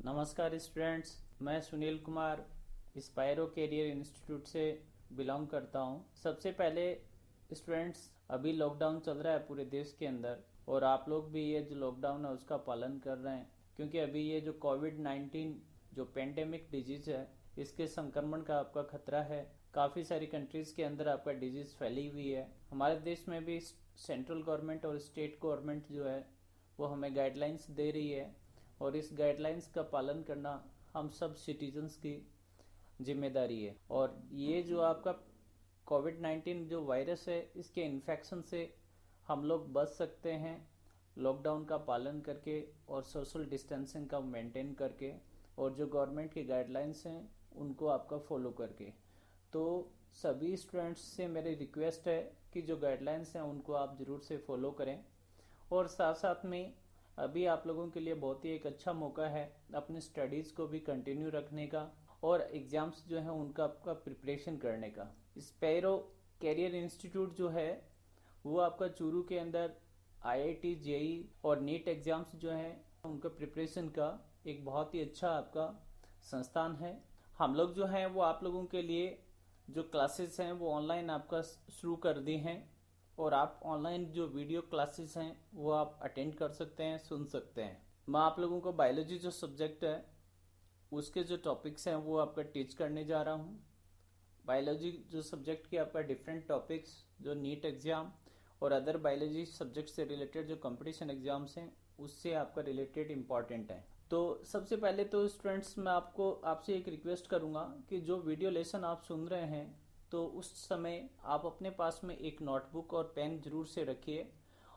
नमस्कार स्टूडेंट्स, मैं Sunil Kumar स्पायरो career institute से बिलोंग करता हूं। सबसे पहले स्टूडेंट्स, अभी लॉकडाउन चल रहा है पूरे देश के अंदर और आप लोग भी ये जो लॉकडाउन है उसका पालन कर रहे हैं, क्योंकि अभी ये जो कोविड-19 जो पेंडेमिक डिजीज है इसके संक्रमण का आपका खतरा है। काफ़ी सारी कंट्रीज के अंदर आपका डिजीज फैली हुई है। हमारे देश में भी सेंट्रल गवर्नमेंट और स्टेट गवर्नमेंट जो है वो हमें गाइडलाइंस दे रही है और इस गाइडलाइंस का पालन करना हम सब सिटीजन्स की जिम्मेदारी है। और ये जो आपका कोविड-19 जो वायरस है इसके इन्फेक्शन से हम लोग बच सकते हैं लॉकडाउन का पालन करके और सोशल डिस्टेंसिंग का मेंटेन करके और जो गवर्नमेंट की गाइडलाइंस हैं उनको आपका फॉलो करके। तो सभी स्टूडेंट्स से मेरी रिक्वेस्ट है कि जो गाइडलाइंस हैं उनको आप ज़रूर से फॉलो करें। और साथ साथ में अभी आप लोगों के लिए बहुत ही एक अच्छा मौका है अपनी स्टडीज़ को भी कंटिन्यू रखने का और एग्ज़ाम्स जो है उनका आपका प्रिपरेशन करने का। स्पैरो कैरियर इंस्टीट्यूट जो है वो आपका चूरू के अंदर आईआईटी, जेई और नीट एग्ज़ाम्स जो हैं उनका प्रिपरेशन का एक बहुत ही अच्छा आपका संस्थान है। हम लोग जो हैं वो आप लोगों के लिए जो क्लासेस हैं वो ऑनलाइन आपका शुरू कर दी हैं और आप ऑनलाइन जो वीडियो क्लासेस हैं वो आप अटेंड कर सकते हैं, सुन सकते हैं। मैं आप लोगों को बायोलॉजी जो सब्जेक्ट है उसके जो टॉपिक्स हैं वो आपका टीच करने जा रहा हूँ। बायोलॉजी जो सब्जेक्ट के आपका डिफरेंट टॉपिक्स जो नीट एग्ज़ाम और अदर बायोलॉजी सब्जेक्ट से रिलेटेड जो कंपटीशन एग्जाम्स हैं उससे आपका रिलेटेड इम्पॉर्टेंट है। तो सबसे पहले तो स्टूडेंट्स मैं आपसे एक रिक्वेस्ट करूँगा कि जो वीडियो लेसन आप सुन रहे हैं तो उस समय आप अपने पास में एक नोटबुक और पेन जरूर से रखिए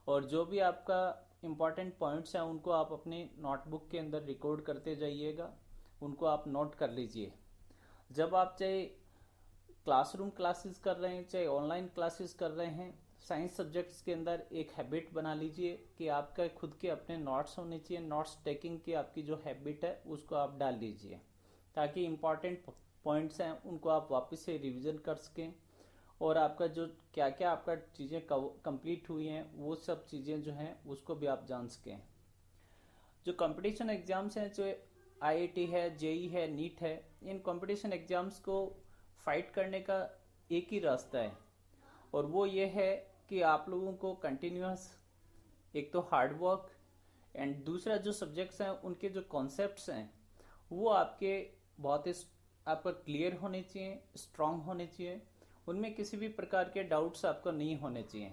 और जो भी आपका इम्पॉर्टेंट पॉइंट्स हैं उनको आप अपने नोटबुक के अंदर रिकॉर्ड करते जाइएगा, उनको आप नोट कर लीजिए। जब आप चाहे क्लासरूम क्लासेस कर रहे हैं चाहे ऑनलाइन क्लासेस कर रहे हैं, साइंस सब्जेक्ट्स के अंदर एक हैबिट बना लीजिए कि आपका खुद के अपने नोट्स होने चाहिए। नोट्स टेकिंग की आपकी जो हैबिट है उसको आप डाल लीजिए ताकि इम्पॉर्टेंट पॉइंट्स हैं उनको आप वापस से रिवीजन कर सकें और आपका जो क्या क्या आपका चीज़ें कंप्लीट हुई हैं वो सब चीज़ें जो हैं उसको भी आप जान सकें। जो कंपटीशन एग्जाम्स हैं, जो आईआईटी है, जेई है, नीट है, इन कंपटीशन एग्जाम्स को फाइट करने का एक ही रास्ता है और वो ये है कि आप लोगों को कंटिन्यूस एक तो हार्ड वर्क एंड दूसरा जो सब्जेक्ट्स हैं उनके जो कॉन्सेप्ट्स हैं वो आपके बहुत ही आपका क्लियर होने चाहिए, स्ट्रांग होने चाहिए, उनमें किसी भी प्रकार के डाउट्स आपको नहीं होने चाहिए।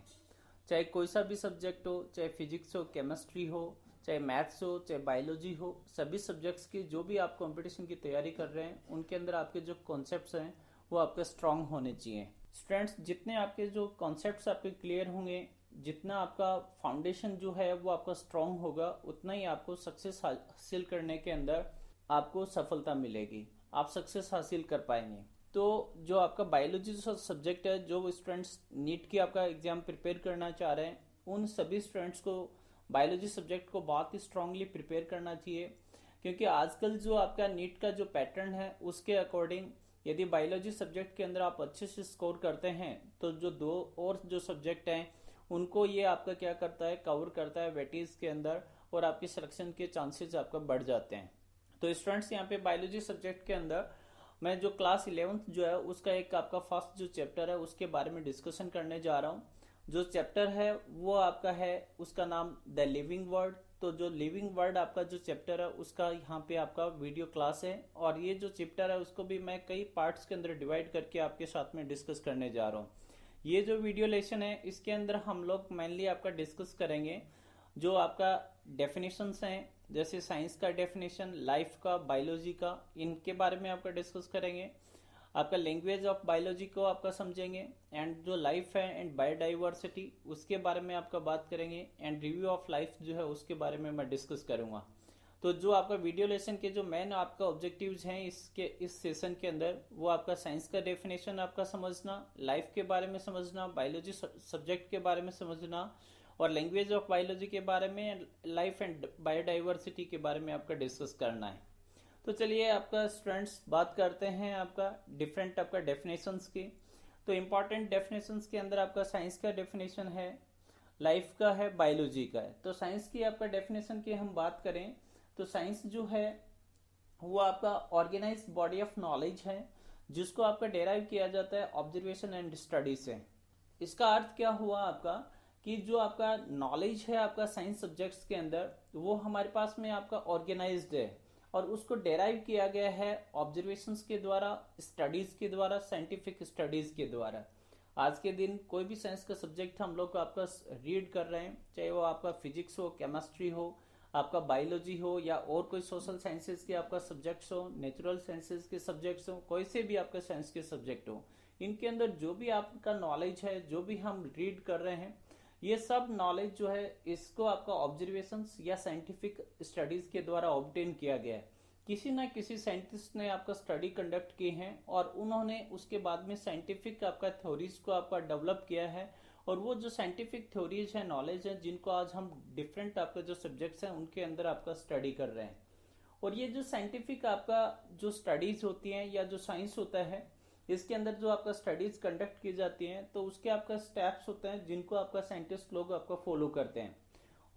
चाहे कोई सा भी सब्जेक्ट हो, चाहे फिजिक्स हो, केमिस्ट्री हो, चाहे मैथ्स हो, चाहे बायोलॉजी हो, सभी सब्जेक्ट्स की जो भी आप कंपटीशन की तैयारी कर रहे हैं उनके अंदर आपके जो कॉन्सेप्ट्स हैं वो आपके स्ट्रांग होने चाहिए। स्टूडेंट्स, जितने आपके जो कॉन्सेप्ट्स आपके क्लियर होंगे, जितना आपका फाउंडेशन जो है वो आपका स्ट्रांग होगा, उतना ही आपको सक्सेस हासिल करने के अंदर आपको सफलता मिलेगी, आप सक्सेस हासिल कर पाएंगे। तो जो आपका बायोलॉजी सब्जेक्ट है, जो स्टूडेंट्स नीट की आपका एग्जाम प्रिपेयर करना चाह रहे हैं, उन सभी स्टूडेंट्स को बायोलॉजी सब्जेक्ट को बहुत ही स्ट्रांगली प्रिपेयर करना चाहिए, क्योंकि आजकल जो आपका नीट का जो पैटर्न है उसके अकॉर्डिंग यदि बायोलॉजी सब्जेक्ट के अंदर आप अच्छे से स्कोर करते हैं तो जो दो और जो सब्जेक्ट हैं उनको ये आपका क्या करता है, कवर करता है वेटेज के अंदर और आपकी सिलेक्शन के चांसेस आपका बढ़ जाते हैं। तो स्टूडेंट्स, यहाँ पे बायोलॉजी सब्जेक्ट के अंदर मैं जो क्लास 11th जो है उसका एक आपका फर्स्ट जो चैप्टर है उसके बारे में डिस्कशन करने जा रहा हूँ। जो चैप्टर है वो आपका है, उसका नाम द लिविंग वर्ड। तो जो लिविंग वर्ड आपका जो चैप्टर है उसका यहाँ पे आपका वीडियो क्लास है और ये जो चैप्टर है उसको भी मैं कई पार्ट्स के अंदर डिवाइड करके आपके साथ में डिस्कस करने जा रहा हूँ। ये जो वीडियो लेसन है इसके अंदर हम लोग मेनली आपका डिस्कस करेंगे जो आपका डेफिनेशंस हैं, जैसे साइंस का डेफिनेशन, लाइफ का, बायोलॉजी का, इनके बारे में आपका डिस्कस करेंगे। आपका लैंग्वेज ऑफ बायोलॉजी को आपका समझेंगे एंड जो लाइफ है एंड बायोडाइवर्सिटी उसके बारे में आपका बात करेंगे एंड रिव्यू ऑफ लाइफ जो है उसके बारे में मैं डिस्कस करूंगा। तो जो आपका वीडियो लेसन के जो मेन आपका ऑब्जेक्टिव्स हैं इस सेशन के अंदर, वो आपका साइंस का डेफिनेशन आपका समझना, लाइफ के बारे में समझना, बायोलॉजी सब्जेक्ट के बारे में समझना और लैंग्वेज ऑफ बायोलॉजी के बारे में, लाइफ एंड बायोडाइवर्सिटी के बारे में आपका डिस्कस करना है। तो चलिए आपका स्टूडेंट्स बात करते हैं आपका डिफरेंट आपका डेफिनेशंस की। तो इम्पॉर्टेंट डेफिनेशंस के अंदर आपका साइंस का डेफिनेशन है, लाइफ का है, बायोलॉजी का है। तो साइंस की आपका डेफिनेशन की हम बात करें तो साइंस जो है वो आपका ऑर्गेनाइज्ड बॉडी ऑफ नॉलेज है, जिसको आपका डेराइव किया जाता है ऑब्जर्वेशन एंड स्टडी से। इसका अर्थ क्या हुआ आपका, कि जो आपका नॉलेज है आपका साइंस सब्जेक्ट्स के अंदर, वो हमारे पास में आपका ऑर्गेनाइज्ड है और उसको डेराइव किया गया है ऑब्जर्वेशंस के द्वारा, स्टडीज के द्वारा, साइंटिफिक स्टडीज के द्वारा। आज के दिन कोई भी साइंस का सब्जेक्ट हम लोग आपका रीड कर रहे हैं, चाहे वो आपका फिजिक्स हो, केमिस्ट्री हो, आपका बायोलॉजी हो, या और कोई सोशल साइंसेज के आपका सब्जेक्ट्स हो, नेचुरल साइंसेज के सब्जेक्ट्स हो, कोई से भी आपका साइंस के सब्जेक्ट हो, इनके अंदर जो भी आपका नॉलेज है, जो भी हम रीड कर रहे हैं, ये सब नॉलेज जो है इसको आपका ऑब्जर्वेशंस या साइंटिफिक स्टडीज के द्वारा ऑब्टेन किया गया है। किसी ना किसी साइंटिस्ट ने आपका स्टडी कंडक्ट की है और उन्होंने उसके बाद में साइंटिफिक आपका थ्योरीज को आपका डेवलप किया है, और वो जो साइंटिफिक थ्योरीज है, नॉलेज है, जिनको आज हम डिफरेंट आपका जो सब्जेक्ट्स हैं उनके अंदर आपका स्टडी कर रहे हैं। और ये जो साइंटिफिक आपका जो स्टडीज होती हैं या जो साइंस होता है, इसके अंदर जो आपका स्टडीज कंडक्ट की जाती हैं, तो उसके आपका स्टेप्स होते हैं जिनको आपका साइंटिस्ट लोग आपका फॉलो करते हैं।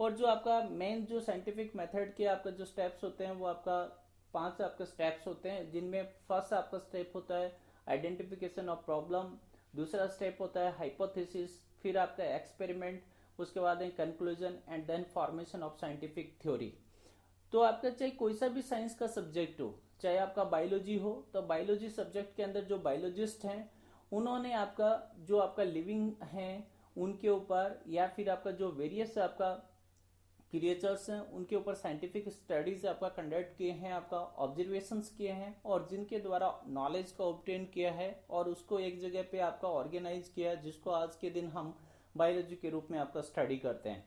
और जो आपका मेन जो साइंटिफिक मेथड के आपका जो स्टेप्स होते हैं, वो आपका 5 आपके स्टेप्स होते हैं, जिनमें फर्स्ट आपका स्टेप होता है आइडेंटिफिकेशन ऑफ प्रॉब्लम, दूसरा स्टेप होता है हाइपोथेसिस, फिर आपका एक्सपेरिमेंट, उसके बाद है conclusion and then formation of scientific theory. तो आपका चाहे कोई सा भी साइंस का सब्जेक्ट हो, चाहे आपका बायोलॉजी हो, तो बायोलॉजी सब्जेक्ट के अंदर जो बायोलॉजिस्ट हैं, उन्होंने आपका जो आपका लिविंग है उनके ऊपर, या फिर आपका जो वेरियस आपका क्रिएचर्स हैं उनके ऊपर साइंटिफिक स्टडीज आपका कंडक्ट किए हैं, आपका ऑब्जर्वेशंस किए हैं, और जिनके द्वारा नॉलेज को ऑब्टेन किया है और उसको एक जगह पे आपका ऑर्गेनाइज किया है, जिसको आज के दिन हम बायोलॉजी के रूप में आपका स्टडी करते हैं।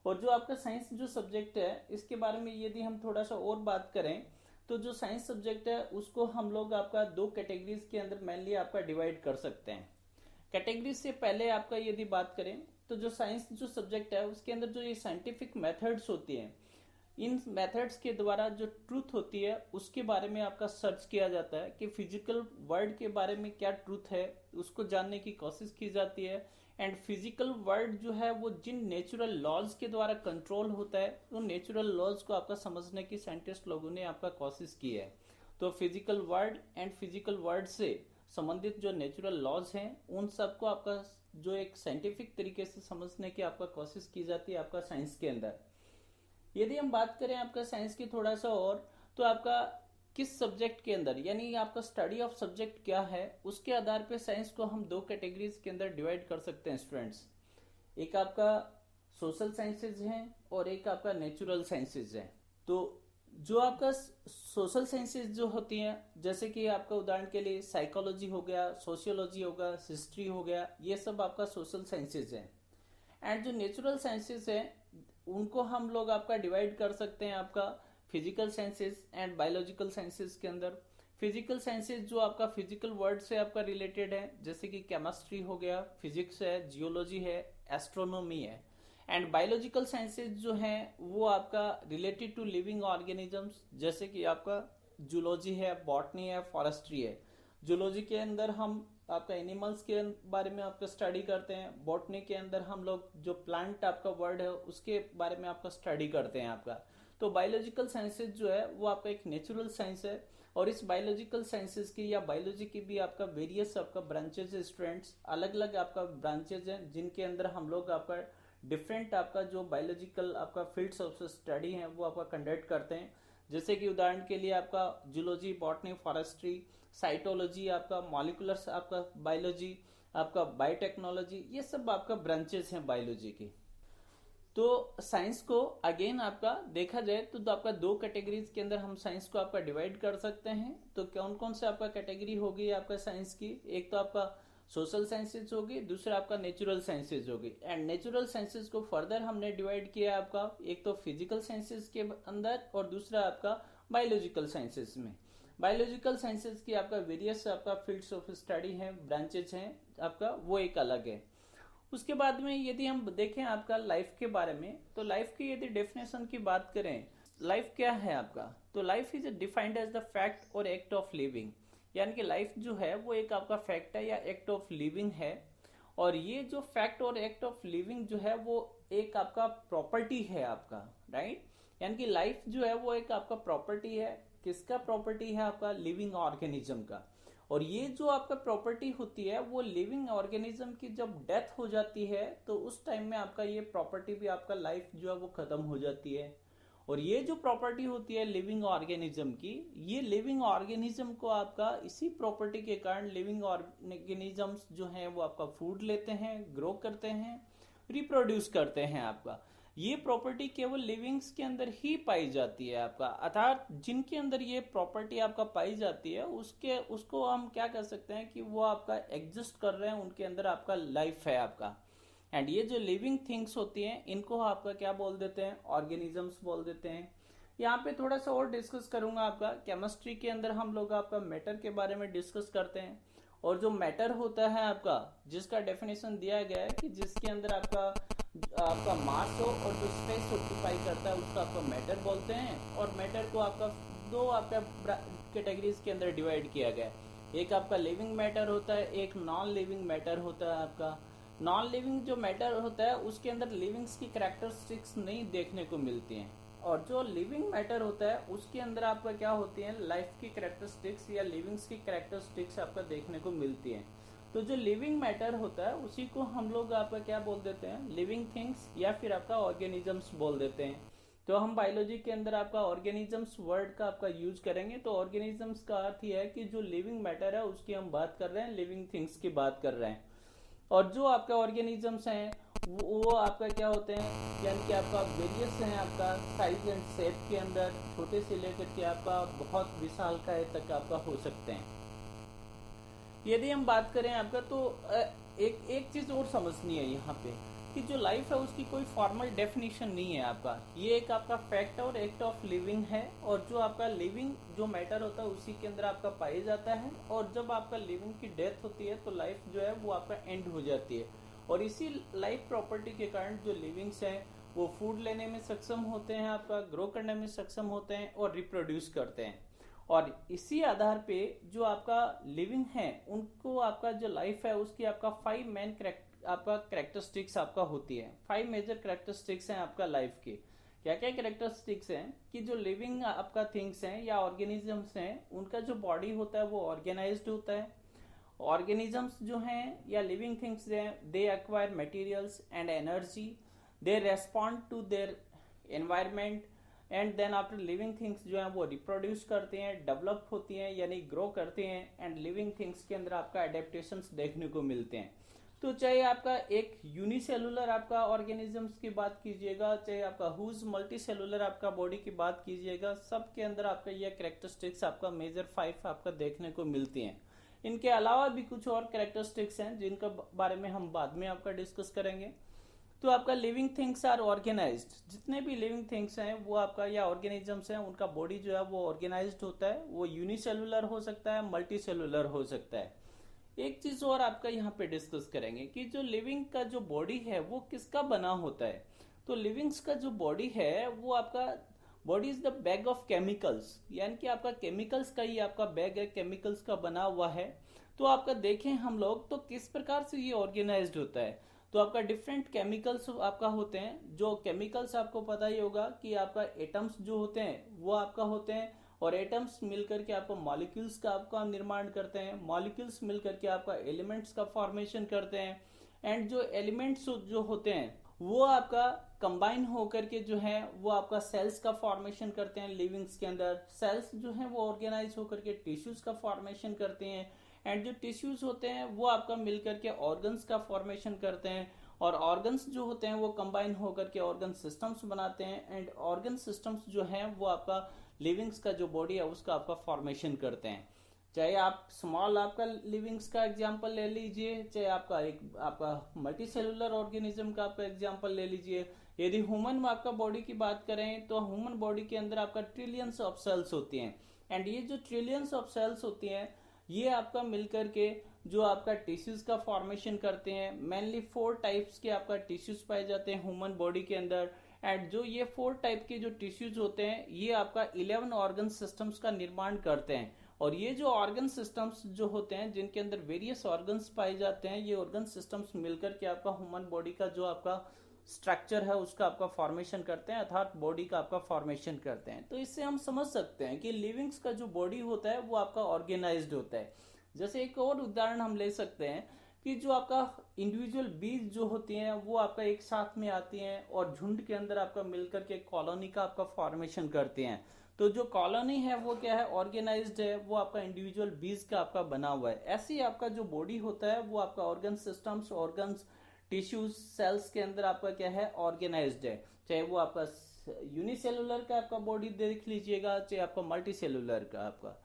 और जो आपका साइंस जो सब्जेक्ट है, इसके बारे में यदि हम थोड़ा सा और बात करें, तो जो साइंस सब्जेक्ट है उसको हम लोग आपका 2 कैटेगरीज के अंदर मेनली आपका डिवाइड कर सकते हैं। कैटेगरीज से पहले आपका यदि बात करें, तो जो साइंस जो सब्जेक्ट है उसके अंदर जो ये साइंटिफिक मेथड्स होती हैं, इन मेथड्स के द्वारा जो ट्रूथ होती है उसके बारे में आपका सर्च किया जाता है कि फिजिकल वर्ल्ड के बारे में क्या ट्रूथ है, उसको जानने की कोशिश की जाती है। एंड फिजिकल वर्ल्ड जो है वो जिन नेचुरल लॉज के द्वारा कंट्रोल होता है, उन नेचुरल लॉज को आपका समझने की साइंटिस्ट लोगों ने आपका कोशिश की है। तो physical world and physical world से संबंधित जो नेचुरल लॉज हैं, उन सबको आपका जो एक साइंटिफिक तरीके से समझने की आपका कोशिश की जाती है आपका साइंस के अंदर। यदि हम बात करें आपका साइंस की थोड़ा सा और, तो आपका किस सब्जेक्ट के अंदर, यानी आपका स्टडी ऑफ सब्जेक्ट क्या है, उसके आधार पे साइंस को हम 2 कैटेगरीज के अंदर डिवाइड कर सकते हैं स्टूडेंट्स। एक आपका सोशल साइंसेज है और एक आपका नेचुरल साइंसेज है। तो जो आपका सोशल साइंसेज जो होती हैं, जैसे कि आपका उदाहरण के लिए साइकोलॉजी हो गया, सोशियोलॉजी होगा, हिस्ट्री हो गया, ये सब आपका सोशल साइंसेज है। एंड जो नेचुरल साइंसेज है उनको हम लोग आपका डिवाइड कर सकते हैं आपका physical sciences and biological sciences के अंदर। फिजिकल साइंसेज जो आपका फिजिकल वर्ल्ड से आपका रिलेटेड है, जैसे कि केमिस्ट्री हो गया, फिजिक्स है, जियोलॉजी है, एस्ट्रोनॉमी है। एंड बायोलॉजिकल साइंसेज जो हैं वो आपका रिलेटेड टू लिविंग ऑर्गेनिजम्स, जैसे कि आपका जूलॉजी है, बॉटनी है, फॉरेस्ट्री है। जूलॉजी के अंदर हम आपका एनिमल्स के बारे में आपका स्टडी करते हैं, बॉटनी के अंदर हम लोग जो प्लांट आपका वर्ड है उसके बारे में आपका स्टडी करते हैं आपका। तो बायोलॉजिकल साइंसेज जो है वो आपका एक नेचुरल साइंस है, और इस बायोलॉजिकल साइंसेज की या बायोलॉजी की भी आपका वेरियस आपका ब्रांचेज है स्टूडेंट्स, अलग अलग आपका ब्रांचेज हैं, जिनके अंदर हम लोग आपका डिफरेंट आपका जो बायोलॉजिकल आपका फील्ड्स ऑफ स्टडी हैं वो आपका कंडक्ट करते हैं। जैसे कि उदाहरण के लिए आपका जूलॉजी, बॉटनी, फॉरेस्ट्री, साइटोलॉजी, आपका मॉलिकुलर आपका बायोलॉजी, आपका बायोटेक्नोलॉजी, ये सब आपका ब्रांचेस हैं बायोलॉजी की। तो साइंस को अगेन आपका देखा जाए तो आपका 2 कैटेगरीज के अंदर हम साइंस को आपका डिवाइड कर सकते हैं। तो कौन कौन से आपका कैटेगरी होगी आपका साइंस की, एक तो आपका सोशल साइंसेज होगी, दूसरा आपका नेचुरल साइंसेज होगी। एंड नेचुरल साइंसेज को फर्दर हमने डिवाइड किया आपका एक तो फिजिकल साइंसेज के अंदर और दूसरा आपका बायोलॉजिकल साइंसेज में। बायोलॉजिकल साइंसेज की आपका वेरियस आपका फील्ड्स ऑफ स्टडी है, ब्रांचेज हैं आपका, वो एक अलग है। उसके बाद में यदि हम देखें आपका लाइफ के बारे में, तो लाइफ की यदि डेफिनेशन की बात करें, लाइफ क्या है आपका, तो life is defined as the fact or act of living. यानी कि लाइफ जो है वो एक आपका फैक्ट है या एक्ट ऑफ लिविंग है, और ये जो fact or act of living जो है वो एक आपका प्रॉपर्टी है आपका, राइट। यानी कि लाइफ जो है वो एक आपका प्रॉपर्टी है। किसका प्रॉपर्टी है? आपका लिविंग ऑर्गेनिज्म का। और ये जो आपका प्रॉपर्टी होती है वो लिविंग ऑर्गेनिज्म की जब डेथ हो जाती है तो उस टाइम में आपका ये प्रॉपर्टी भी, आपका लाइफ जो है वो खत्म हो जाती है। और ये जो प्रॉपर्टी होती है लिविंग ऑर्गेनिज्म की, ये लिविंग ऑर्गेनिज्म को आपका इसी प्रॉपर्टी के कारण लिविंग ऑर्गेनिजम्स जो हैं वो आपका फूड लेते हैं, ग्रो करते हैं, रिप्रोड्यूस करते हैं। आपका ये प्रॉपर्टी केवल लिविंग्स के अंदर ही पाई जाती है आपका, अर्थात जिनके अंदर ये प्रॉपर्टी आपका पाई जाती है उसको हम क्या कर सकते हैं कि वो आपका एग्जिस्ट कर रहे हैं, उनके अंदर आपका लाइफ है आपका। एंड ये जो लिविंग थिंग्स होती हैं इनको आपका क्या बोल देते हैं? ऑर्गेनिजम्स बोल देते हैं। यहाँ पे थोड़ा सा और डिस्कस करूंगा। आपका केमिस्ट्री के अंदर हम लोग आपका मैटर के बारे में डिस्कस करते हैं। और जो मैटर होता है आपका, जिसका डेफिनेशन दिया गया है कि जिसके अंदर आपका मास हो और जो स्पेस ऑक्यूपाई करता है उसका आपका मैटर बोलते हैं। और मैटर को आपका दो आपका कैटेगरीज के अंदर डिवाइड किया गया है। एक आपका लिविंग मैटर होता है, एक नॉन लिविंग मैटर होता है आपका। नॉन लिविंग जो मैटर होता है उसके अंदर लिविंग्स की कैरेक्टरिस्टिक्स नहीं देखने को मिलती हैं। और जो लिविंग मैटर होता है उसके अंदर आपका क्या होती है? लाइफ की कैरेक्टरिस्टिक्स या लिविंग्स की कैरेक्टरिस्टिक्स आपका देखने को मिलती हैं। तो जो लिविंग मैटर होता है उसी को हम लोग आपका क्या बोल देते हैं? लिविंग थिंग्स या फिर आपका ऑर्गेनिजम्स बोल देते हैं। तो हम बायोलॉजी के अंदर आपका ऑर्गेनिजम्स वर्ड का आपका यूज करेंगे। तो ऑर्गेनिजम्स का अर्थ यह है कि जो लिविंग मैटर है उसकी हम बात कर रहे हैं, लिविंग थिंग्स की बात कर रहे हैं। और जो आपका ऑर्गेनिजम्स हैं वो आपका क्या होते हैं? यानी कि आपका वेरियस हैं आपका साइज एंड शेप के अंदर, छोटे से लेकर के आपका बहुत विशालकाय तक आपका हो सकते हैं। यदि हम बात करें आपका तो एक चीज और समझनी है यहाँ पे कि जो लाइफ है उसकी कोई फॉर्मल डेफिनेशन नहीं है आपका। ये एक आपका fact or act of living है। और जो आपका लिविंग जो मैटर होता है उसी के अंदर आपका पाया जाता है। और जब आपका लिविंग की डेथ होती है तो लाइफ जो है वो आपका एंड हो जाती है। और इसी लाइफ प्रॉपर्टी के कारण जो लिविंग्स हैं वो फूड लेने में सक्षम होते हैं, आपका ग्रो करने में सक्षम होते हैं और रिप्रोड्यूस करते हैं। और इसी आधार पे जो आपका लिविंग है उनको आपका जो लाइफ है उसकी आपका 5 मेन आपका कैरेक्टरिस्टिक्स आपका होती है। 5 मेजर कैरेक्टरिस्टिक्स हैं आपका लाइफ की। क्या क्या कैरेक्टरिस्टिक्स हैं कि जो लिविंग आपका थिंग्स हैं या ऑर्गेनिजम्स हैं उनका जो बॉडी होता है वो ऑर्गेनाइज्ड होता है। ऑर्गेनिजम्स जो हैं या लिविंग थिंग्स हैं they acquire materials and energy, they respond to their environment and then after living things जो हैं वो रिप्रोड्यूस करते हैं, डेवलप होती हैं यानी ग्रो करते हैं। एंड लिविंग थिंग्स के अंदर आपका एडेप्टेशंस देखने को मिलते हैं। तो चाहे आपका एक यूनिसेलुलर आपका ऑर्गेनिजम्स की बात कीजिएगा, चाहे आपका हुज मल्टी सेलुलर आपका बॉडी की बात कीजिएगा, सब के अंदर आपका यह कैरेक्टरिस्टिक्स आपका मेजर 5 आपका देखने को मिलती हैं। इनके अलावा भी कुछ और कैरेक्टरिस्टिक्स हैं जिनका बारे में हम बाद में आपका डिस्कस करेंगे। तो आपका लिविंग थिंग्स आर ऑर्गेनाइज्ड। जितने भी लिविंग थिंग्स हैं वो आपका या ऑर्गेनिजम्स हैं उनका बॉडी जो है वो ऑर्गेनाइज्ड होता है। वो यूनिसेलुलर हो सकता है, मल्टी सेलुलर हो सकता है। एक चीज और आपका यहाँ पे डिस्कस करेंगे कि जो लिविंग का जो बॉडी है वो किसका बना होता है। तो लिविंग्स का जो बॉडी है वो आपका body is the bag of chemicals, यानी कि आपका केमिकल्स का ही आपका बैग है, केमिकल्स का बना हुआ है। तो आपका देखें हम लोग तो किस प्रकार से ये ऑर्गेनाइज्ड होता है। तो आपका डिफरेंट केमिकल्स आपका होते हैं। जो केमिकल्स आपको पता ही होगा कि आपका एटम्स जो होते हैं वो आपका होते हैं और एटम्स मिलकर के आपको मॉलिक्यूल्स का आपका निर्माण करते हैं, मॉलिक्यूल्स मिलकर के आपका एलिमेंट्स का फॉर्मेशन करते हैं। एंड जो एलिमेंट्स जो होते हैं वो आपका कंबाइन होकर के जो है वो आपका सेल्स का फॉर्मेशन करते हैं। लिविंग्स के अंदर सेल्स जो है वो ऑर्गेनाइज होकर के टिश्यूज का फॉर्मेशन करते हैं। एंड जो टिश्यूज होते हैं वो आपका मिलकर के ऑर्गन्स का फॉर्मेशन करते हैं। और ऑर्गन्स जो होते हैं वो कंबाइन होकर के ऑर्गन सिस्टम्स बनाते हैं। एंड ऑर्गन सिस्टम्स जो हैं वो आपका लिविंग्स का जो बॉडी है उसका आपका फॉर्मेशन करते हैं। चाहे आप स्मॉल आपका लिविंग्स का एग्जांपल ले लीजिए, चाहे आपका एक आपका मल्टी सेलुलर ऑर्गेनिज्म का आपका एग्जांपल ले लीजिए। यदि ह्यूमन में आपका बॉडी की बात करें तो ह्यूमन बॉडी के अंदर आपका ट्रिलियंस ऑफ सेल्स होती हैं। एंड ये जो ट्रिलियंस ऑफ सेल्स होती हैं ये आपका मिलकर के जो आपका टिश्यूज का फॉर्मेशन करते हैं। मेनली 4 टाइप्स के आपका टिश्यूज पाए जाते हैं ह्यूमन बॉडी के अंदर। एंड जो ये 4 टाइप के जो टिश्यूज होते हैं ये आपका 11 ऑर्गन सिस्टम्स का निर्माण करते हैं। और ये जो ऑर्गन सिस्टम्स जो होते हैं जिनके अंदर वेरियस ऑर्गन्स पाए जाते हैं, ये ऑर्गन सिस्टम्स मिलकर के आपका ह्यूमन बॉडी का जो आपका स्ट्रक्चर है उसका आपका फॉर्मेशन करते हैं, अर्थात बॉडी का आपका फॉर्मेशन करते हैं। तो इससे हम समझ सकते हैं कि लिविंग्स का जो बॉडी होता है वो आपका ऑर्गेनाइज्ड होता है। जैसे एक और उदाहरण हम ले सकते हैं कि जो आपका इंडिविजुअल बीज जो होती हैं वो आपका एक साथ में आती हैं और झुंड के अंदर आपका मिलकर के कॉलोनी का आपका फॉर्मेशन करती हैं। तो जो कॉलोनी है वो क्या है, ऑर्गेनाइज्ड है, वो आपका इंडिविजुअल बीज का आपका बना हुआ है। ऐसे ही आपका जो बॉडी होता है वो आपका organ systems, organs, tissues, cells के अंदर आपका क्या है, ऑर्गेनाइज्ड है। चाहे वो आपका यूनिसेलुलर का आपका बॉडी देख लीजिएगा, चाहे आपका मल्टी सेलुलर का आपका।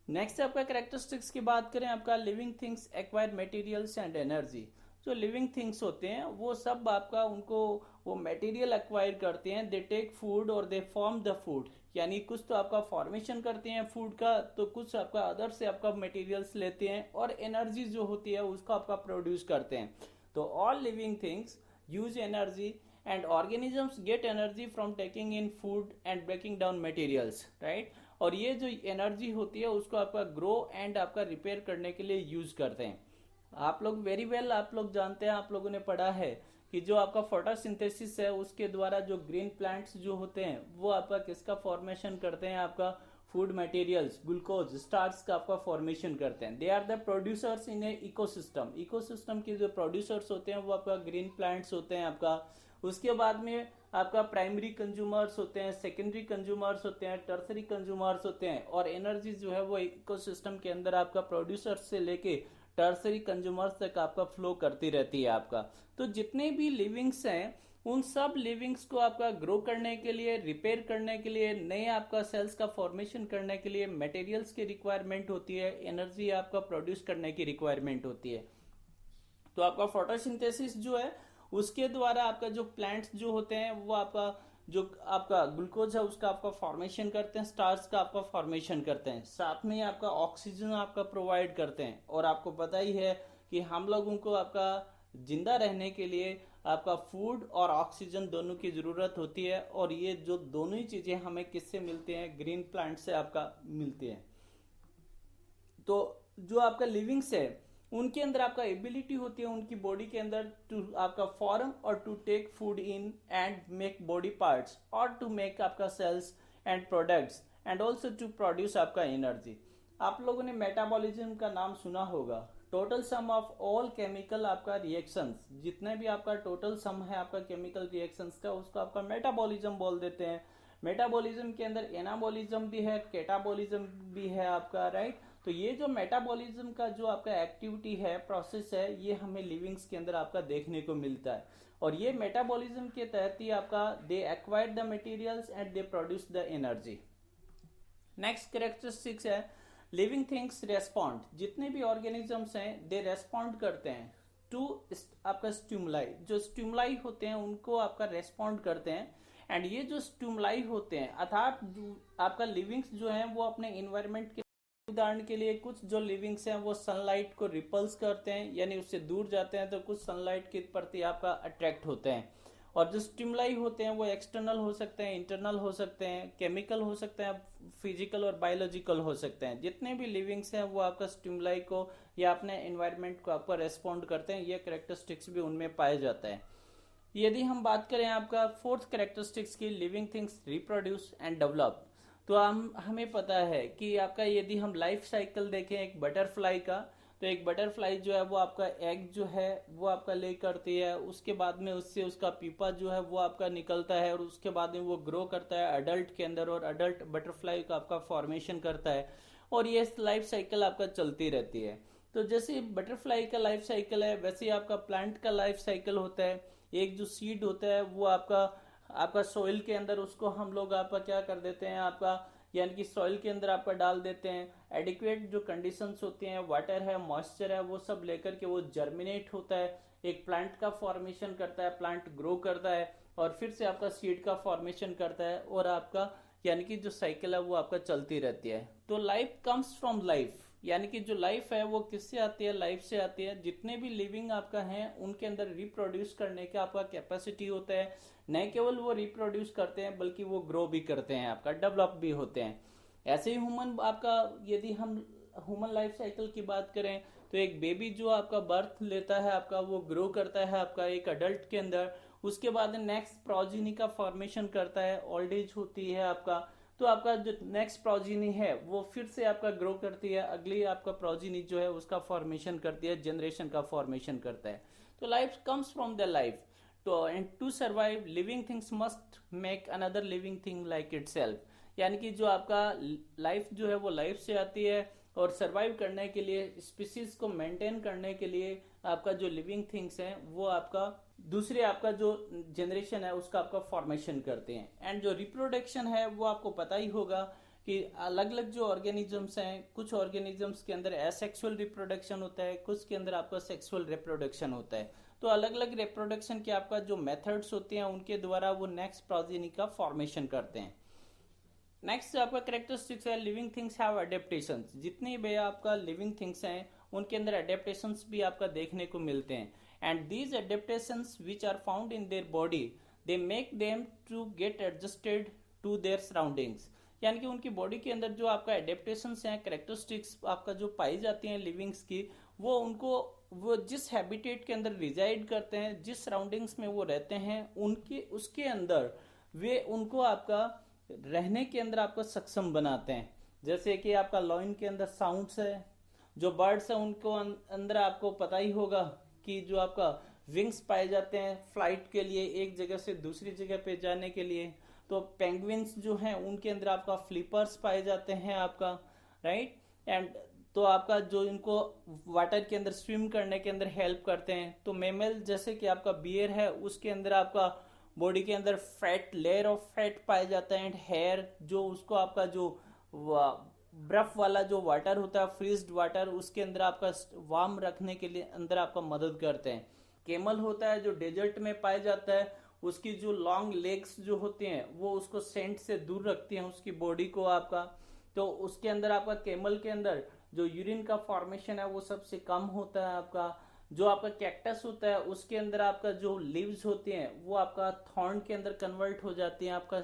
नेक्स्ट आपका कैरेक्टरिस्टिक्स की बात करें, आपका living things acquire materials and energy. जो लिविंग थिंग्स होते हैं वो सब आपका उनको वो मटेरियल एक्वायर करते हैं, दे टेक फूड और दे फॉर्म द फूड, यानी कुछ तो आपका फॉर्मेशन करते हैं फूड का, तो कुछ आपका अदर से आपका मटेरियल्स लेते हैं और एनर्जी जो होती है उसको आपका प्रोड्यूस करते हैं। तो all living things use energy and organisms get energy from taking in food and breaking down materials, right. और ये जो एनर्जी होती है उसको आपका ग्रो एंड आपका रिपेयर करने के लिए यूज करते हैं। आप लोग वेरी वेल आप लोग जानते हैं, आप लोगों ने पढ़ा है कि जो आपका फोटोसिंथेसिस है उसके द्वारा जो ग्रीन प्लांट्स जो होते हैं वो आपका किसका फॉर्मेशन करते हैं, आपका फूड मटेरियल्स, ग्लूकोज, स्टार्च का आपका फॉर्मेशन करते हैं। They are the producers in a ecosystem. Ecosystem के जो प्रोड्यूसर्स होते हैं वो आपका ग्रीन प्लांट्स होते हैं आपका। उसके बाद में आपका प्राइमरी कंज्यूमर्स होते हैं, सेकेंडरी कंज्यूमर्स होते हैं, टर्सरी कंज्यूमर्स होते हैं, और एनर्जी जो है वो इकोसिस्टम के अंदर आपका प्रोड्यूसर्स से लेके टर्सरी कंज्यूमर्स तक आपका फ्लो करती रहती है आपका। तो जितने भी लिविंग्स हैं उन सब लिविंग्स को आपका ग्रो करने के लिए, रिपेयर करने के लिए, नए आपका सेल्स का फॉर्मेशन करने के लिए मटेरियल्स की रिक्वायरमेंट होती है, एनर्जी आपका प्रोड्यूस करने की रिक्वायरमेंट होती है। तो आपका फोटोसिंथेसिस जो है उसके द्वारा आपका जो प्लांट्स जो होते हैं वो आपका जो आपका ग्लूकोज है उसका आपका फॉर्मेशन करते हैं, स्टार्च का आपका फॉर्मेशन करते हैं, साथ में आपका ऑक्सीजन आपका प्रोवाइड करते हैं। और आपको पता ही है कि हम लोगों को आपका जिंदा रहने के लिए आपका फूड और ऑक्सीजन दोनों की जरूरत होती है, और ये जो दोनों ही चीजें हमें किससे मिलती हैं, ग्रीन प्लांट से आपका मिलती हैं। तो जो आपका लिविंग्स है उनके अंदर आपका एबिलिटी होती है उनकी बॉडी के अंदर टू आपका फॉर्म और to take food in and make body parts और टू मेक आपका cells and products and also to produce आपका एनर्जी। आप लोगों ने मेटाबॉलिज्म का नाम सुना होगा। Total sum of all chemical आपका रिएक्शंस, जितने भी आपका टोटल सम है आपका केमिकल रिएक्शंस का, उसको आपका मेटाबॉलिज्म बोल देते हैं। मेटाबॉलिज्म के अंदर एनाबॉलिज्म भी है, कैटाबॉलिज्म भी है आपका, राइट। तो ये जो मेटाबॉलिज्म का जो आपका एक्टिविटी है, प्रोसेस है, ये हमें लिविंग्स के अंदर आपका देखने को मिलता है। और ये मेटाबॉलिज्म के तहत ही आपका they acquire the materials and they produce the energy. Next characteristics है लिविंग थिंग्स रेस्पॉन्ड। जितने भी ऑर्गेनिजम्स हैं दे रेस्पॉन्ड करते हैं टू आपका स्टिमुलाई। जो स्टिमुलाई होते हैं उनको आपका रेस्पॉन्ड करते हैं। एंड ये जो स्टिमुलाई होते हैं अर्थात आपका लिविंग्स जो हैं वो अपने इन्वायरमेंट के, उदाहरण के लिए कुछ जो लिविंग्स हैं वो सनलाइट को रिपल्स करते हैं यानी उससे दूर जाते हैं, तो कुछ सनलाइट के प्रति आपका अट्रैक्ट होते हैं। और जो स्टिमुलाई होते हैं वो एक्सटर्नल हो सकते हैं, इंटरनल हो सकते हैं, केमिकल हो सकते हैं, फिजिकल और बायोलॉजिकल हो सकते हैं। जितने भी लिविंग्स हैं वो आपका स्टिमुलाई को या अपने एनवायरमेंट को आपका रेस्पॉन्ड करते हैं। ये कैरेक्टरिस्टिक्स भी उनमें पाया जाता है। यदि हम बात करें आपका फोर्थ कैरेक्टरिस्टिक्स की, living things reproduce and develop, तो हमें पता है कि आपका यदि हम लाइफ साइकिल देखें एक बटरफ्लाई का, तो एक बटरफ्लाई जो है वो आपका एग जो है वो आपका ले करती है, उसके बाद में उससे उसका पीपा जो है वो आपका निकलता है, और उसके बाद में वो ग्रो करता है अडल्ट के अंदर, और अडल्ट बटरफ्लाई का आपका फॉर्मेशन करता है, और ये लाइफ साइकिल आपका चलती रहती है। तो जैसे बटरफ्लाई का लाइफ साइकिल है वैसे ही आपका प्लांट का लाइफ साइकिल होता है। एक जो सीड होता है वो आपका सॉइल के अंदर उसको हम लोग आपका क्या कर देते हैं, आपका यानी कि सॉइल के अंदर आपका डाल देते हैं। एडिक्वेट जो कंडीशंस होती हैं, वाटर है, मॉइस्चर है, वो सब लेकर के वो जर्मिनेट होता है, एक प्लांट का फॉर्मेशन करता है, प्लांट ग्रो करता है, और फिर से आपका सीड का फॉर्मेशन करता है, और आपका यानी कि जो साइकिल है वो आपका चलती रहती है। तो लाइफ कम्स फ्रॉम लाइफ, यानी कि जो लाइफ है वो किससे आती है, लाइफ से आती है। जितने भी लिविंग आपका हैं उनके अंदर रिप्रोड्यूस करने का आपका कैपेसिटी होता है। न केवल वो रिप्रोड्यूस करते हैं बल्कि वो ग्रो भी करते हैं, आपका डेवलप भी होते हैं। ऐसे ही ह्यूमन आपका, यदि हम ह्यूमन लाइफ साइकिल की बात करें तो एक बेबी जो आपका बर्थ लेता है आपका, वो ग्रो करता है आपका एक अडल्ट के अंदर, उसके बाद नेक्स्ट प्रोजिनी का फॉर्मेशन करता है, ओल्ड एज होती है आपका, तो आपका जो नेक्स्ट प्रोजिनी है वो फिर से आपका ग्रो करती है, अगली आपका प्रोजिनी जो है उसका फॉर्मेशन करती है, जनरेशन का फॉर्मेशन करता है। तो life comes from the life, तो and to survive living things must make another living thing like itself, यानी कि जो आपका लाइफ जो है वो लाइफ से आती है, और सरवाइव करने के लिए, स्पीसीज को मेंटेन करने के लिए आपका जो लिविंग थिंग्स हैं वो आपका दूसरे आपका जो जनरेशन है उसका आपका फॉर्मेशन करते हैं। एंड जो रिप्रोडक्शन है वो आपको पता ही होगा कि अलग अलग जो ऑर्गेनिजम्स हैं, कुछ ऑर्गेनिजम्स के अंदर एसेक्सुअल रिप्रोडक्शन होता है, कुछ के अंदर आपका सेक्सुअल रिप्रोडक्शन होता है। तो अलग अलग रिप्रोडक्शन के आपका जो मेथड्स होते हैं उनके द्वारा वो नेक्स्ट प्रोजेनी का फॉर्मेशन करते हैं। नेक्स्ट आपका करेक्टरिस्टिक्स है लिविंग थिंग्स हैव एडेप्टेशंस। जितनी भी आपका लिविंग थिंग्स हैं उनके अंदर एडेप्टेशंस भी आपका देखने को मिलते हैं, and these adaptations which are found in their body they make them to get adjusted to their surroundings, यानी कि उनकी बॉडी के अंदर जो आपका एडेप्टेशंस हैं, करेक्टरिस्टिक्स आपका जो पाई जाती हैं लिविंग्स की, वो उनको वो जिस हैबिटेट के अंदर रिजाइड करते हैं, जिस सराउंडिंग्स में वो रहते हैं, उनके उसके अंदर वे उनको आपका रहने के अंदर आपको सक्षम बनाते हैं। जैसे कि आपका लॉइन के अंदर साउंड्स है, जो बर्ड्स है उनको अंदर आपको पता ही होगा कि जो आपका विंग्स पाए जाते हैं फ्लाइट के लिए, एक जगह से दूसरी जगह पे जाने के लिए। तो पेंगुइन्स जो हैं उनके अंदर आपका फ्लिपर्स पाए जाते हैं आपका, राइट। एंड तो आपका जो इनको वाटर के अंदर स्विम करने के अंदर हेल्प करते हैं। तो मेमल जैसे कि आपका बियर है उसके अंदर आपका बॉडी के अंदर फैट, लेयर ऑफ फैट पाया जाता है, एंड हेयर जो उसको आपका जो बर्फ वाला जो वाटर होता है, फ्रीज्ड वाटर, उसके अंदर आपका वार्म रखने के लिए अंदर आपका मदद करते हैं। केमल होता है जो डेजर्ट में पाया जाता है, उसकी जो लॉन्ग लेग्स जो होती हैं वो उसको सेंट से दूर रखती हैं उसकी बॉडी को आपका। तो उसके अंदर आपका केमल के अंदर जो यूरिन का फॉर्मेशन है वो सबसे कम होता है आपका। जो आपका कैक्टस होता है उसके अंदर आपका जो लीव्स होती हैं वो आपका थॉर्न के अंदर कन्वर्ट हो जाती हैं आपका,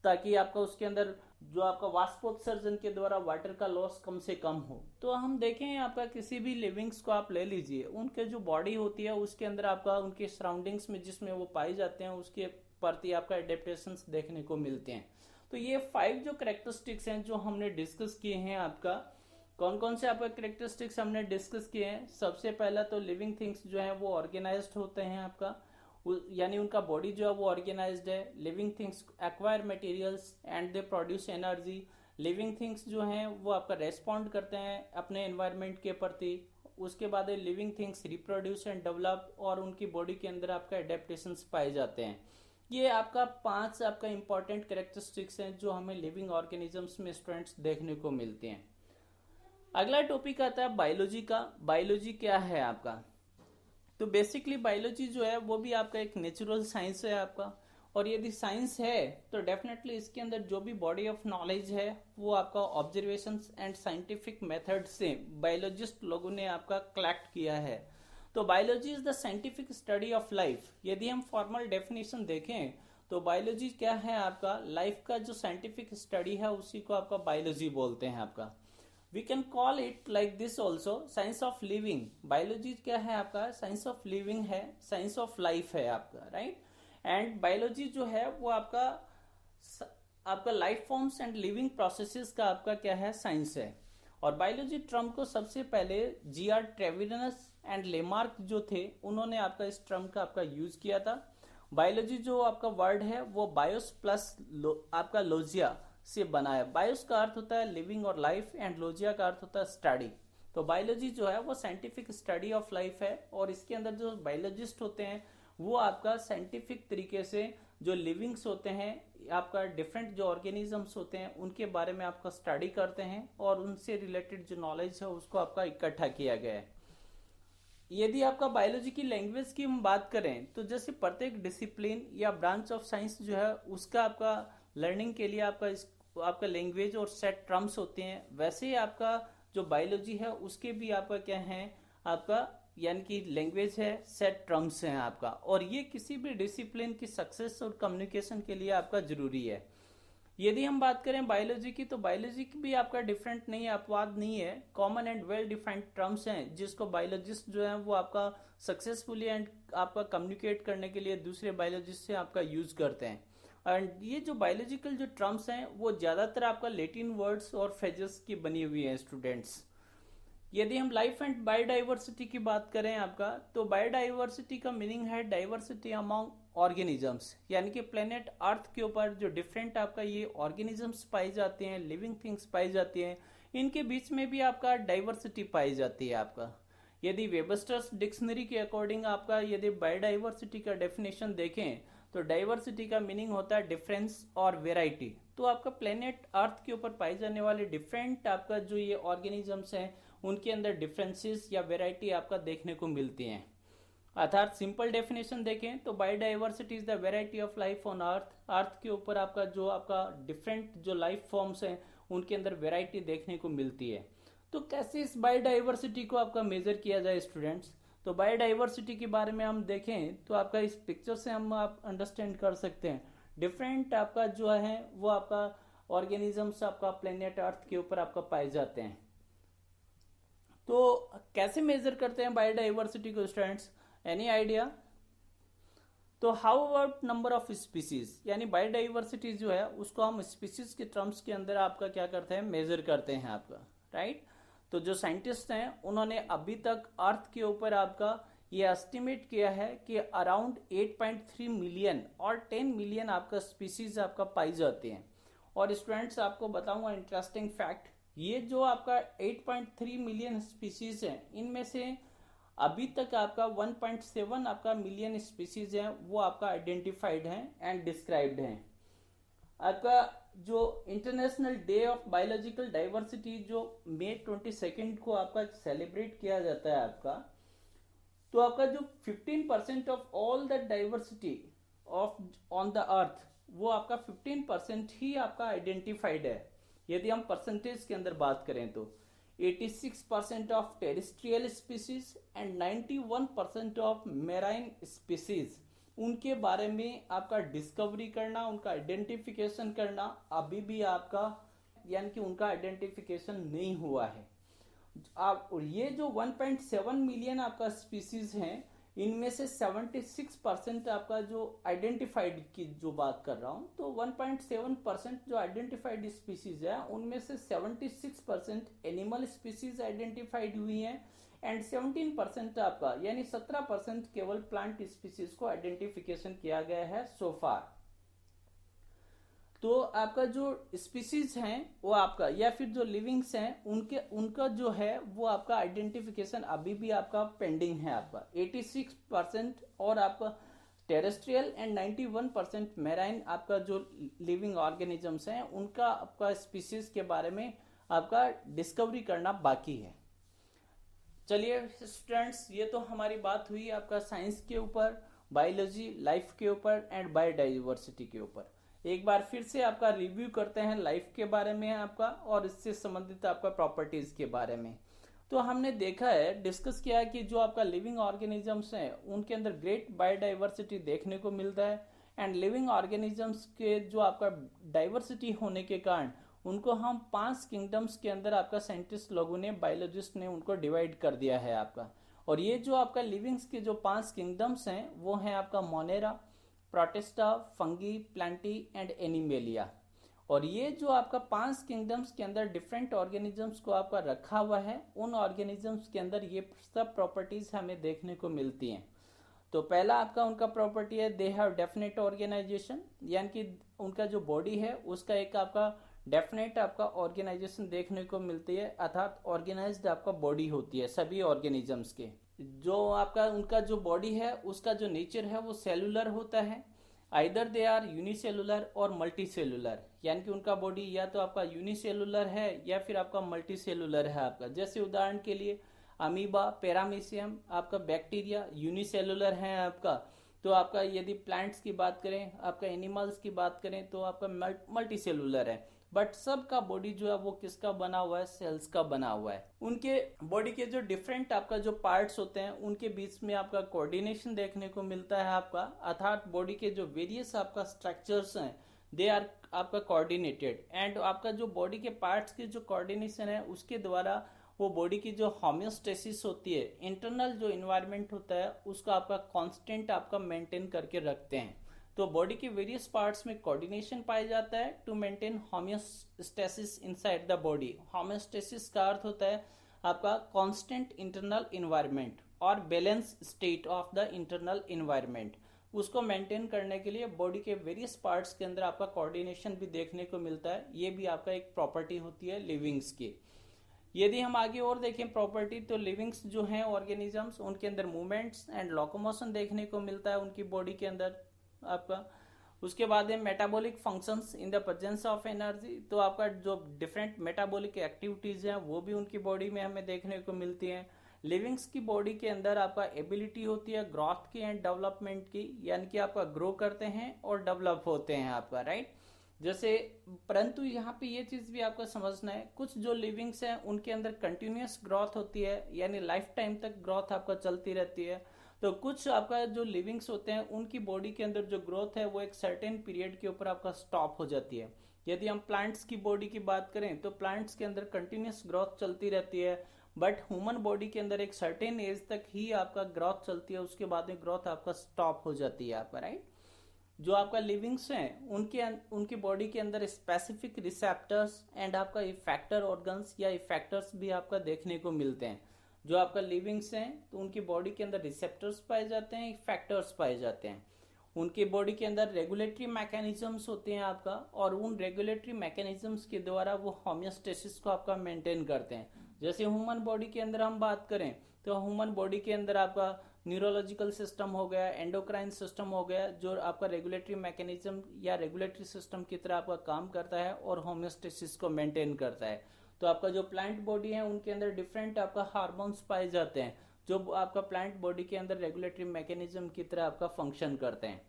ताकि आपका उसके अंदर जो आपका वाष्पोत्सर्जन के द्वारा वाटर का लॉस कम से कम हो। तो हम देखें आपका किसी भी लिविंग्स को आप ले लीजिए, उनके जो बॉडी होती है उसके अंदर आपका उनके सराउंडिंग्स में जिसमें वो पाए जाते हैं उसके प्रति आपका एडेप्टेशंस देखने को मिलते हैं। तो ये 5 जो करेक्टरिस्टिक्स हैं जो हमने डिस्कस किए हैं आपका, कौन कौन से आपका करेक्टरिस्टिक्स हमने डिस्कस किए हैं। सबसे पहला तो लिविंग थिंग्स जो है वो ऑर्गेनाइज्ड होते हैं आपका, यानी उनका बॉडी जो है वो ऑर्गेनाइज्ड है। Living things acquire materials and they produce energy. Living things जो हैं वो आपका रेस्पॉन्ड करते हैं अपने एनवायरनमेंट के प्रति। उसके बाद living things reproduce and develop, और उनकी बॉडी के अंदर आपका एडेप्टेशंस पाए जाते हैं। ये आपका 5 आपका इंपॉर्टेंट कैरेक्टरिस्टिक्स हैं जो हमें लिविंग ऑर्गेनिजम्स में स्टूडेंट्स देखने को मिलते हैं। अगला टॉपिक आता है बायोलॉजी का। बायोलॉजी क्या है आपका? तो बेसिकली बायोलॉजी जो है वो भी आपका एक नेचुरल साइंस है आपका, और यदि साइंस है तो डेफिनेटली इसके अंदर जो भी बॉडी ऑफ नॉलेज है वो आपका ऑब्जर्वेशंस एंड साइंटिफिक मेथड से बायोलॉजिस्ट लोगों ने आपका कलेक्ट किया है। तो biology is the scientific study of life. यदि हम फॉर्मल डेफिनेशन देखें तो बायोलॉजी क्या है आपका, लाइफ का जो साइंटिफिक स्टडी है उसी को आपका बायोलॉजी बोलते हैं आपका। We can call it like this also, science of living. Biology क्या है आपका, साइंस ऑफ लिविंग है, साइंस ऑफ लाइफ है आपका, राइट। एंड बायोलॉजी जो है वो आपका life forms and living processes का आपका क्या है, साइंस है। और बायोलॉजी टर्म को सबसे पहले G.R. ट्रेविनस एंड लेमार्क जो थे उन्होंने आपका इस टर्म का आपका यूज किया था। बायोलॉजी जो आपका वर्ड है वो बायोस प्लस आपका लोजिया से बना है। बायोस का अर्थ होता है लिविंग और लाइफ, एंड लोजिया का अर्थ होता है स्टडी। तो बायोलॉजी जो है वो साइंटिफिक स्टडी ऑफ लाइफ है, और इसके अंदर जो बायोलॉजिस्ट होते हैं वो आपका साइंटिफिक तरीके से जो लिविंग्स होते हैं, आपका डिफरेंट जो ऑर्गेनिजम्स होते हैं उनके बारे में आपका स्टडी करते हैं, और उनसे रिलेटेड जो नॉलेज है उसको आपका इकट्ठा किया गया है। यदि आपका बायोलॉजी की लैंग्वेज की हम बात करें तो जैसे प्रत्येक डिसिप्लिन या ब्रांच ऑफ साइंस जो है उसका आपका लर्निंग के लिए आपका लैंग्वेज और सेट टर्म्स होते हैं, वैसे ही आपका जो बायोलॉजी है उसके भी आपका क्या है आपका, यानी कि लैंग्वेज है, सेट टर्म्स हैं आपका, और ये किसी भी डिसिप्लिन की सक्सेस और कम्युनिकेशन के लिए आपका जरूरी है। यदि हम बात करें बायोलॉजी की, तो बायोलॉजी की भी आपका डिफरेंट नहीं है, अपवाद नहीं है, common and well defined terms हैं जिसको बायोलॉजिस्ट जो है वो आपका सक्सेसफुली एंड आपका कम्युनिकेट करने के लिए दूसरे बायोलॉजिस्ट से आपका यूज करते हैं। एंड ये जो बायोलॉजिकल जो टर्म्स हैं वो ज्यादातर आपका लैटिन वर्ड्स और फ्रेजेस की बनी हुई है स्टूडेंट्स। यदि हम लाइफ एंड बायोडाइवर्सिटी की बात करें आपका, तो बायोडाइवर्सिटी का मीनिंग है डाइवर्सिटी अमॉन्ग ऑर्गेनिजम्स, यानी कि प्लेनेट अर्थ के ऊपर जो डिफरेंट आपका ये ऑर्गेनिजम्स पाई जाते हैं, लिविंग थिंग्स पाई जाती हैं, इनके बीच में भी आपका डाइवर्सिटी पाई जाती है आपका। यदि वेबस्टर्स डिक्शनरी के अकॉर्डिंग आपका यदि बायोडाइवर्सिटी का डेफिनेशन देखें, तो डाइवर्सिटी का मीनिंग होता है डिफरेंस और वेराइटी। तो आपका प्लेनेट अर्थ के ऊपर पाए जाने वाले डिफरेंट आपका जो ये ऑर्गेनिजम्स हैं उनके अंदर डिफरेंसेस या वेराइटी आपका देखने को मिलती हैं। अर्थात सिंपल डेफिनेशन देखें तो biodiversity is the variety of life on earth. Earth के ऊपर आपका जो आपका डिफरेंट जो लाइफ फॉर्म्स हैं उनके अंदर वेराइटी देखने को मिलती है। तो कैसे इस बायोडाइवर्सिटी को आपका मेजर किया जाए स्टूडेंट्स? तो बायोडाइवर्सिटी के बारे में हम देखें तो आपका इस पिक्चर से हम आप अंडरस्टैंड कर सकते हैं डिफरेंट आपका जो है वो आपका ऑर्गेनिजम्स आपका प्लेनेट अर्थ के ऊपर आपका पाए जाते हैं। तो कैसे मेजर करते हैं बायोडाइवर्सिटी को स्टूडेंट्स? Any idea? तो how about number of species, यानी बायोडाइवर्सिटी जो है उसको हम स्पीसीज के टर्म्स के अंदर आपका क्या करते हैं, मेजर करते हैं आपका, राइट? तो जो साइंटिस्ट हैं उन्होंने अभी तक अर्थ के ऊपर आपका ये एस्टिमेट किया है कि अराउंड 8.3 मिलियन और 10 मिलियन आपका स्पीसीज आपका पाई जाते हैं। और स्टूडेंट्स आपको बताऊंगा इंटरेस्टिंग फैक्ट, ये जो आपका 8.3 मिलियन स्पीसीज हैं इनमें से अभी तक आपका 1.7 आपका मिलियन स्पीसीज हैं वो आपका आइडेंटिफाइड हैं एंड डिस्क्राइब्ड हैं। आपका जो international day of biological diversity जो मई 22 को आपका सेलिब्रेट किया जाता है आपका, तो आपका जो 15% of all the diversity of on the earth वो आपका 15% ही आपका आइडेंटिफाइड है। यदि हम परसेंटेज के अंदर बात करें तो 86% of terrestrial species and 91% of marine species, उनके बारे में आपका डिस्कवरी करना, उनका आइडेंटिफिकेशन करना अभी भी आपका यानी कि उनका आइडेंटिफिकेशन नहीं हुआ है। आप ये जो 1.7 मिलियन आपका स्पीसीज हैं इनमें से 76% आपका जो आइडेंटिफाइड की जो बात कर रहा हूं, तो 1.7% जो आइडेंटिफाइड स्पीसीज है उनमें से 76% एनिमल स्पीसीज आइडेंटिफाइड हुई हैं एंड 17% आपका यानी 17% केवल प्लांट स्पीसीज को आइडेंटिफिकेशन किया गया है सो फार। तो आपका जो स्पीसीज हैं वो आपका या फिर जो लिविंग्स हैं उनका जो है वो आपका आइडेंटिफिकेशन अभी भी आपका पेंडिंग है आपका 86%, और आपका टेरेस्ट्रियल एंड 91% मेराइन आपका जो लिविंग ऑर्गेनिजम्स हैं उनका आपका स्पीसीज के बारे में आपका डिस्कवरी करना बाकी है। चलिए स्टूडेंट्स, ये तो हमारी बात हुई आपका साइंस के ऊपर, बायोलॉजी, लाइफ के ऊपर एंड बायोडाइवर्सिटी के ऊपर। एक बार फिर से आपका रिव्यू करते हैं लाइफ के बारे में आपका और इससे संबंधित आपका प्रॉपर्टीज के बारे में। तो हमने देखा है, डिस्कस किया है कि जो आपका लिविंग ऑर्गेनिजम्स हैं उनके अंदर ग्रेट बायोडाइवर्सिटी देखने को मिलता है एंड लिविंग ऑर्गेनिजम्स के जो आपका डाइवर्सिटी होने के कारण उनको हम 5 किंगडम्स के अंदर आपका साइंटिस्ट लोगों ने, बायोलॉजिस्ट ने उनको डिवाइड कर दिया है आपका। और ये जो आपका लिविंग्स के जो 5 किंगडम्स हैं वो हैं आपका Monera, protista, fungi, Plantae and animalia. और ये जो आपका 5 किंगडम्स के अंदर डिफरेंट ऑर्गेनिजम्स को आपका रखा हुआ है, उन ऑर्गेनिजम्स के अंदर ये सब प्रॉपर्टीज हमें देखने को मिलती हैं। तो पहला आपका उनका प्रॉपर्टी है दे हैव डेफिनेट ऑर्गेनाइजेशन, यानी कि उनका जो बॉडी है उसका एक आपका डेफिनेट आपका ऑर्गेनाइजेशन देखने को मिलती है, अर्थात ऑर्गेनाइज्ड आपका बॉडी होती है सभी ऑर्गेनिजम्स के। जो आपका उनका जो बॉडी है उसका जो नेचर है वो सेलुलर होता है, आइदर दे आर यूनिसेलुलर और मल्टी सेलुलर, यानी कि उनका बॉडी या तो आपका यूनिसेलुलर है या फिर आपका मल्टी सेलुलर है आपका। जैसे उदाहरण के लिए अमीबा, पैरामीशियम, आपका बैक्टीरिया यूनिसेलुलर है आपका। तो आपका यदि प्लांट्स की बात करें, आपका एनिमल्स की बात करें तो आपका मल्टी सेलुलर है, बट सबका बॉडी जो है वो किसका बना हुआ है, सेल्स का बना हुआ है। उनके बॉडी के जो डिफरेंट आपका जो पार्ट्स होते हैं उनके बीच में आपका कोऑर्डिनेशन देखने को मिलता है आपका, अर्थात बॉडी के जो वेरियस आपका स्ट्रक्चर्स हैं दे आर आपका कोऑर्डिनेटेड, एंड आपका जो बॉडी के पार्ट्स की जो कोऑर्डिनेशन है उसके द्वारा वो बॉडी की जो होम्योस्टेसिस होती है, इंटरनल जो इन्वायरमेंट होता है उसको आपका कांस्टेंट आपका मेंटेन करके रखते हैं। तो बॉडी के वेरियस पार्ट्स में कोऑर्डिनेशन पाया जाता है to maintain homeostasis inside the body. Homeostasis का अर्थ होता है आपका कांस्टेंट इंटरनल इन्वायरमेंट और balance state of the internal environment. उसको मेंटेन करने के लिए बॉडी के वेरियस पार्ट्स के अंदर आपका कोऑर्डिनेशन भी देखने को मिलता है। ये भी आपका एक प्रॉपर्टी होती है लिविंग्स की। यदि हम आगे और देखें प्रॉपर्टी, तो लिविंग्स जो हैं ऑर्गेनिजम्स, उनके अंदर मूवमेंट्स एंड लोकोमोशन देखने को मिलता है उनकी बॉडी के अंदर आपका। उसके बाद है metabolic functions in the presence of energy. तो आपका जो डिफरेंट मेटाबॉलिक एक्टिविटीज हैं वो भी उनकी बॉडी में हमें देखने को मिलती हैं। लिविंग्स की बॉडी के अंदर आपका एबिलिटी होती है ग्रोथ की एंड डेवलपमेंट की, यानी कि आपका ग्रो करते हैं और डेवलप होते हैं आपका, राइट। जैसे परंतु यहाँ पे ये चीज भी आपको समझना है, कुछ जो लिविंग्स हैं उनके अंदर कंटिन्यूअस ग्रोथ होती है, यानी लाइफ टाइम तक ग्रोथ आपका चलती रहती है। तो कुछ आपका जो लिविंग्स होते हैं उनकी बॉडी के अंदर जो ग्रोथ है वो एक सर्टेन पीरियड के ऊपर आपका स्टॉप हो जाती है। यदि हम प्लांट्स की बॉडी की बात करें तो प्लांट्स के अंदर कंटिन्यूअस ग्रोथ चलती रहती है, बट ह्यूमन बॉडी के अंदर एक सर्टेन एज तक ही आपका ग्रोथ चलती है, उसके बाद में ग्रोथ आपका स्टॉप हो जाती है आपका, राइट। जो आपका लिविंग्स हैं उनकी बॉडी के अंदर स्पेसिफिक रिसेप्टर्स एंड आपका इफेक्टर ऑर्गन्स या इफेक्टर्स भी आपका देखने को मिलते हैं। जो आपका लिविंग्स हैं तो उनकी बॉडी के अंदर रिसेप्टर्स पाए जाते हैं, इफेक्टर्स पाए जाते हैं। उनकी बॉडी के अंदर रेगुलेटरी मैकेनिज्म्स होते हैं आपका, और उन रेगुलेटरी मैकेनिज्म्स के द्वारा वो होम्योस्टेसिस को आपका मेंटेन करते हैं। जैसे ह्यूमन बॉडी के अंदर हम बात करें तो ह्यूमन बॉडी के अंदर आपका न्यूरोलॉजिकल सिस्टम हो गया, एंडोक्राइन सिस्टम हो गया, जो आपका रेगुलेटरी मैकेनिज्म या रेगुलेटरी सिस्टम की तरह आपका काम करता है और होम्योस्टेसिस को मेंटेन करता है। तो आपका जो प्लांट बॉडी है उनके अंदर डिफरेंट आपका हार्मोन्स पाए जाते हैं जो आपका प्लांट बॉडी के अंदर रेगुलेटरी मैकेनिज्म की तरह आपका फंक्शन करते हैं।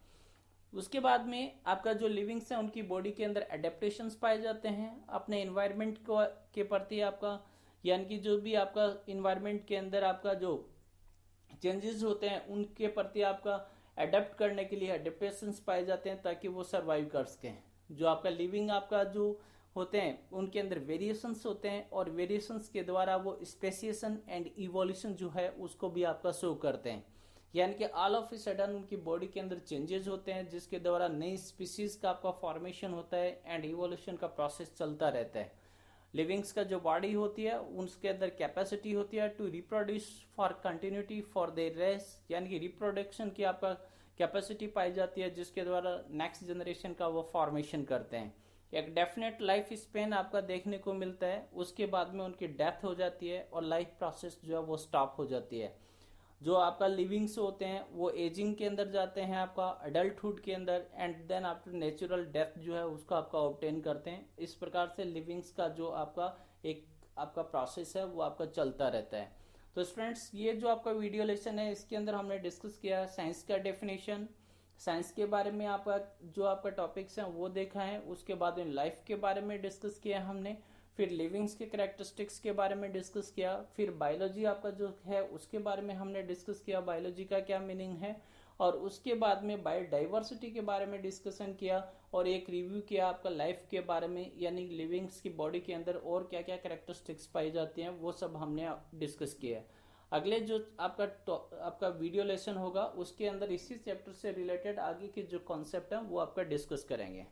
उसके बाद में आपका जो लिविंग्स है उनकी बॉडी के अंदर एडेप्टेशंस पाए जाते हैं अपने इन्वायरमेंट को के प्रति आपका, यानी कि जो भी आपका इन्वायरमेंट के अंदर आपका जो चेंजेस होते हैं उनके प्रति आपका अडेप्ट करने के लिए एडेप्टेशंस पाए जाते हैं ताकि वो सरवाइव कर सकें। जो आपका लिविंग आपका जो होते हैं उनके अंदर वेरिएशंस होते हैं, और वेरिएशंस के द्वारा वो स्पेसिएशन एंड इवोल्यूशन जो है उसको भी आपका शो करते हैं, यानी कि ऑल ऑफ ए सडन उनकी बॉडी के अंदर चेंजेस होते हैं जिसके द्वारा नई स्पीसीज का आपका फॉर्मेशन होता है एंड इवोल्यूशन का प्रोसेस चलता रहता है। लिविंग्स का जो बॉडी होती है उसके अंदर कैपेसिटी होती है to reproduce for continuity for their race, यानी कि रिप्रोडक्शन की आपका कैपेसिटी पाई जाती है जिसके द्वारा नेक्स्ट जनरेशन का वो फॉर्मेशन करते हैं। एक डेफिनेट लाइफ स्पेन आपका देखने को मिलता है, उसके बाद में उनकी डेथ हो जाती है और लाइफ प्रोसेस जो है वो स्टॉप हो जाती है। जो आपका लिविंग्स होते हैं वो एजिंग के अंदर जाते हैं आपका अडल्टहुड के अंदर, and then after natural death जो है उसको आपका ऑब्टेन करते हैं। इस प्रकार से लिविंग्स का जो आपका एक आपका प्रोसेस है वो आपका चलता रहता है। तो स्टूडेंट्स ये जो आपका वीडियो लेसन है इसके अंदर हमने डिस्कस किया साइंस का डेफिनेशन, साइंस के बारे में आपका जो आपका टॉपिक्स हैं वो देखा है, उसके बाद में लाइफ के बारे में डिस्कस किया हमने, फिर लिविंग्स के कैरेक्टरिस्टिक्स के बारे में डिस्कस किया, फिर बायोलॉजी आपका जो है उसके बारे में हमने डिस्कस किया, बायोलॉजी का क्या मीनिंग है, और उसके बाद में बायोडाइवर्सिटी के बारे में डिस्कशन किया, और एक रिव्यू किया आपका लाइफ के बारे में, यानी लिविंग्स की बॉडी के अंदर और क्या क्या कैरेक्टरिस्टिक्स पाई जाती हैं वो सब हमने डिस्कस किया है। अगले जो आपका वीडियो लेसन होगा उसके अंदर इसी चैप्टर से रिलेटेड आगे के जो कॉन्सेप्ट है वो आपका डिस्कस करेंगे।